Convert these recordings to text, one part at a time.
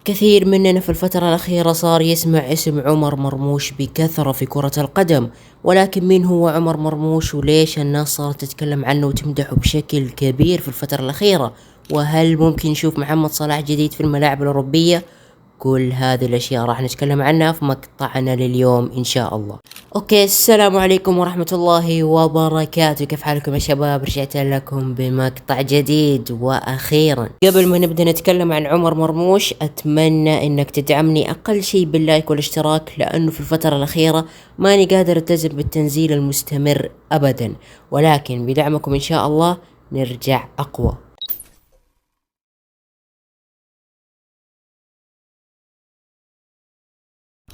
كثير مننا في الفترة الأخيرة صار يسمع اسم عمر مرموش بكثرة في كرة القدم، ولكن مين هو عمر مرموش وليش الناس صارت تتكلم عنه وتمدحه بشكل كبير في الفترة الأخيرة؟ وهل ممكن نشوف محمد صلاح جديد في الملاعب الأوروبية؟ كل هذه الأشياء راح نتكلم عنها في مقطعنا لليوم إن شاء الله. أوكي، السلام عليكم ورحمة الله وبركاته. كيف حالكم يا شباب؟ رجعت لكم بمقطع جديد وأخيرا. قبل ما نبدأ نتكلم عن عمر مرموش، أتمنى إنك تدعمني أقل شيء باللايك والاشتراك، لأنه في الفترة الأخيرة ماني قادر ألتزم بالتنزيل المستمر أبدا، ولكن بدعمكم إن شاء الله نرجع أقوى.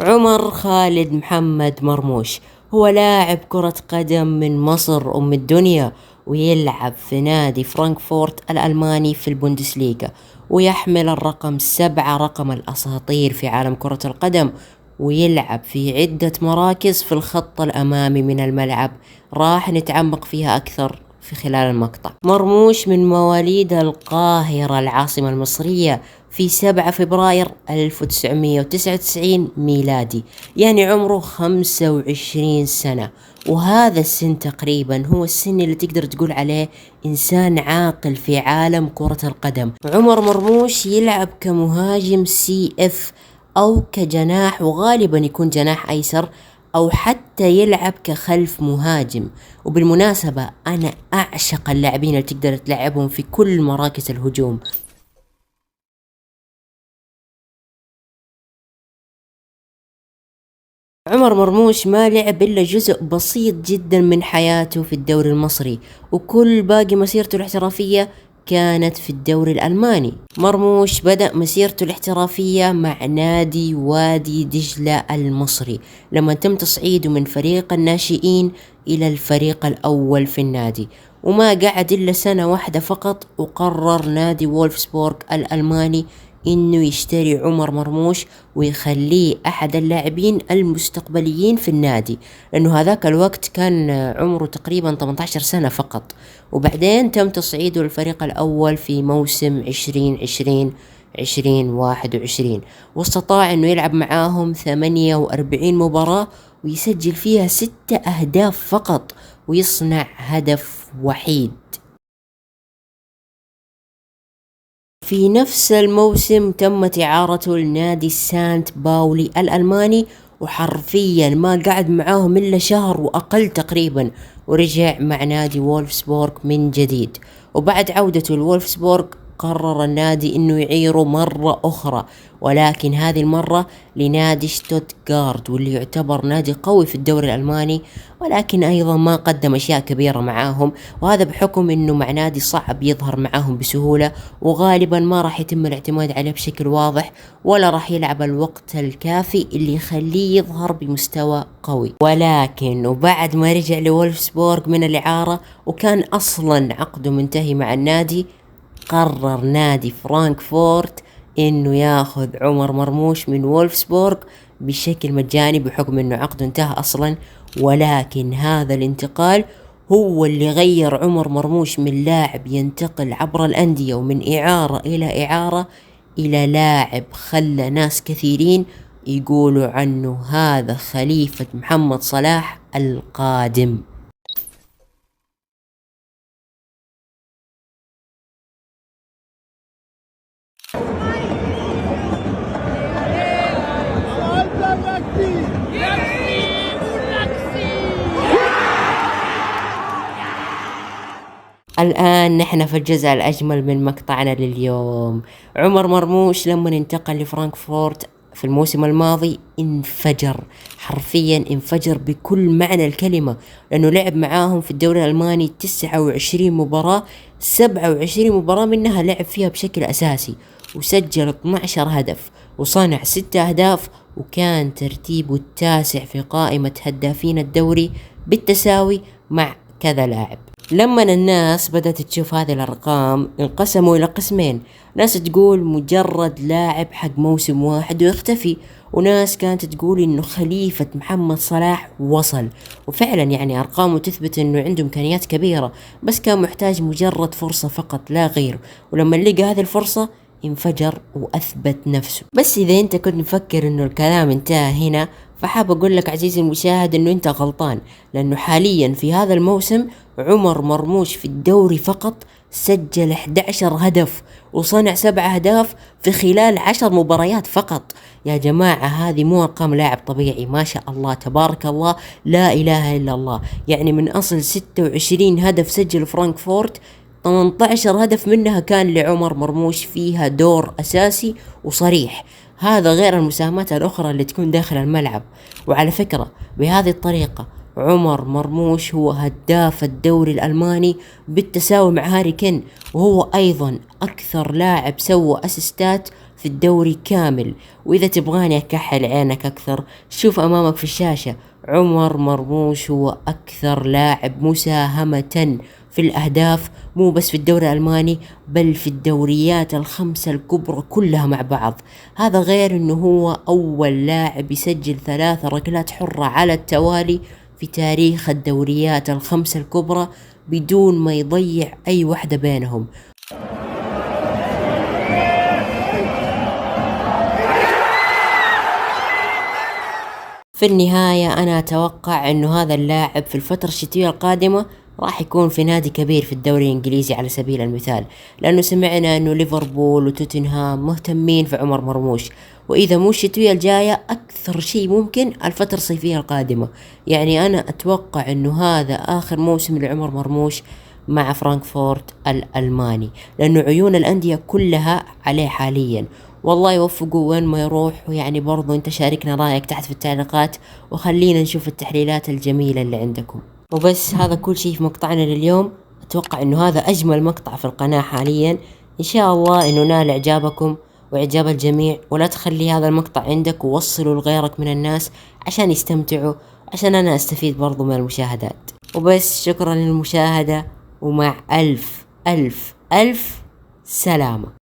عمر خالد محمد مرموش هو لاعب كرة قدم من مصر أم الدنيا، ويلعب في نادي فرانكفورت الألماني في البوندسليغا، ويحمل الرقم 7، رقم الأساطير في عالم كرة القدم، ويلعب في عدة مراكز في الخط الأمامي من الملعب راح نتعمق فيها أكثر في خلال المقطع. مرموش من مواليد القاهرة العاصمة المصرية في 7 فبراير 1999 ميلادي، يعني عمره 25 سنة، وهذا السن تقريبا هو السن اللي تقدر تقول عليه إنسان عاقل في عالم كرة القدم. عمر مرموش يلعب كمهاجم CF أو كجناح، وغالبا يكون جناح أيسر، أو حتى يلعب كخلف مهاجم. وبالمناسبة أنا أعشق اللاعبين اللي تقدر تلعبهم في كل مراكز الهجوم. عمر مرموش ما لعب إلا جزء بسيط جدا من حياته في الدوري المصري، وكل باقي مسيرته الاحترافية كانت في الدوري الألماني. مرموش بدأ مسيرته الاحترافية مع نادي وادي دجلة المصري، لما تم تصعيده من فريق الناشئين إلى الفريق الأول في النادي، وما قعد إلا سنة واحدة فقط، وقرر نادي وولفسبورغ الألماني إنه يشتري عمر مرموش ويخليه أحد اللاعبين المستقبليين في النادي، لأنه هذاك الوقت كان عمره تقريبا 18 سنة فقط. وبعدين تم تصعيده للفريق الأول في موسم 2020-2021، واستطاع إنه يلعب معاهم 48 مباراة ويسجل فيها 6 أهداف فقط، ويصنع هدف وحيد. في نفس الموسم تمت إعارته لنادي سانت باولي الألماني، وحرفيا ما قعد معاهم إلا شهر وأقل تقريبا، ورجع مع نادي وولفسبورغ من جديد. وبعد عودته لولفسبورغ قرر النادي انه يعيره مرة اخرى، ولكن هذه المرة لنادي شتوتغارت، واللي يعتبر نادي قوي في الدوري الالماني، ولكن ايضا ما قدم اشياء كبيرة معاهم، وهذا بحكم انه مع نادي صعب يظهر معاهم بسهولة، وغالبا ما راح يتم الاعتماد عليه بشكل واضح، ولا راح يلعب الوقت الكافي اللي يخليه يظهر بمستوى قوي. ولكن وبعد ما رجع لولفسبورغ من الإعارة، وكان أصلا عقده منتهي مع النادي، قرر نادي فرانكفورت انه ياخذ عمر مرموش من وولفسبورغ بشكل مجاني، بحكم انه عقده انتهى اصلا. ولكن هذا الانتقال هو اللي غير عمر مرموش من لاعب ينتقل عبر الأندية ومن إعارة إلى إعارة، إلى لاعب خلى ناس كثيرين يقولوا عنه هذا خليفة محمد صلاح القادم. الآن نحن في الجزء الأجمل من مقطعنا لليوم. عمر مرموش لما انتقل لفرانكفورت في الموسم الماضي انفجر، حرفيا انفجر بكل معنى الكلمة، لأنه لعب معاهم في الدوري الألماني 29 مباراة، 27 مباراة منها لعب فيها بشكل أساسي، وسجل 12 هدف وصنع 6 أهداف، وكان ترتيبه التاسع في قائمة هدافين الدوري بالتساوي مع كذا لاعب. لما الناس بدأت تشوف هذه الأرقام انقسموا إلى قسمين، ناس تقول مجرد لاعب حق موسم واحد ويختفي، وناس كانت تقول إنه خليفة محمد صلاح وصل. وفعلا يعني أرقامه تثبت إنه عنده إمكانيات كبيرة، بس كان محتاج مجرد فرصة فقط لا غير، ولما لقى هذه الفرصة انفجر وأثبت نفسه. بس إذا أنت كنت مفكر إنه الكلام انتهى هنا، فحاب أقول لك عزيزي المشاهد إنه أنت غلطان، لأنه حاليا في هذا الموسم عمر مرموش في الدوري فقط سجل 11 هدف وصنع 7 أهداف في خلال 10 مباريات فقط. يا جماعة هذه مو أرقام لاعب طبيعي، ما شاء الله تبارك الله لا إله إلا الله. يعني من أصل 26 هدف سجل فرانكفورت، 18 هدف منها كان لعمر مرموش، فيها دور أساسي وصريح. هذا غير المساهمات الأخرى اللي تكون داخل الملعب. وعلى فكرة بهذه الطريقة عمر مرموش هو هداف الدوري الألماني بالتساوي مع هاري كين، وهو أيضا أكثر لاعب سوى أسيستات في الدوري كامل. وإذا تبغاني أكحل عينك أكثر، شوف أمامك في الشاشة عمر مرموش هو أكثر لاعب مساهمة في الأهداف، مو بس في الدوري الألماني بل في الدوريات الخمسة الكبرى كلها مع بعض. هذا غير أنه هو أول لاعب يسجل 3 ركلات حرة على التوالي في تاريخ الدوريات الخمسة الكبرى بدون ما يضيع أي واحدة بينهم. في النهاية أنا أتوقع أنه هذا اللاعب في الفترة الشتوية القادمة راح يكون في نادي كبير في الدوري الإنجليزي على سبيل المثال، لأنه سمعنا أنه ليفربول وتوتنهام مهتمين في عمر مرموش. وإذا مو الشتوية الجاية أكثر شيء ممكن الفترة الصيفية القادمة. يعني أنا أتوقع أنه هذا آخر موسم لعمر مرموش مع فرانكفورت الألماني، لأنه عيون الأندية كلها عليه حاليا. والله يوفقه وين ما يروح. ويعني برضو انت شاركنا رأيك تحت في التعليقات، وخلينا نشوف التحليلات الجميلة اللي عندكم. وبس هذا كل شيء في مقطعنا لليوم. اتوقع انه هذا اجمل مقطع في القناة حاليا. ان شاء الله انه نال اعجابكم واعجاب الجميع، ولا تخلي هذا المقطع عندك ووصله لغيرك من الناس عشان يستمتعوا، عشان انا استفيد برضو من المشاهدات. وبس شكرا للمشاهدة، ومع الف الف الف سلامة.